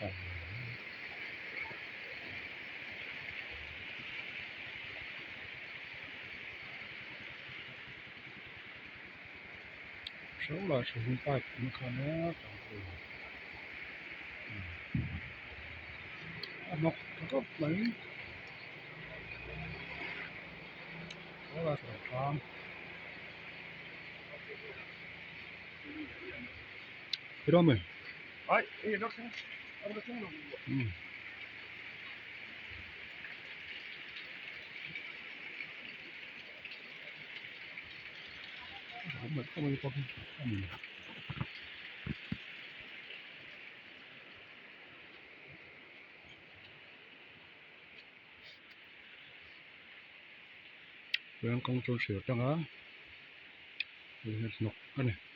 cả số là sự hiện tại cũng khá là một rất mấy đó là sản phẩm 그러면 아이, 이렇게 아무렇게 해놓은 거. 한번 꺼내보고 그냥 공존 시였잖아. 이게 녹 안에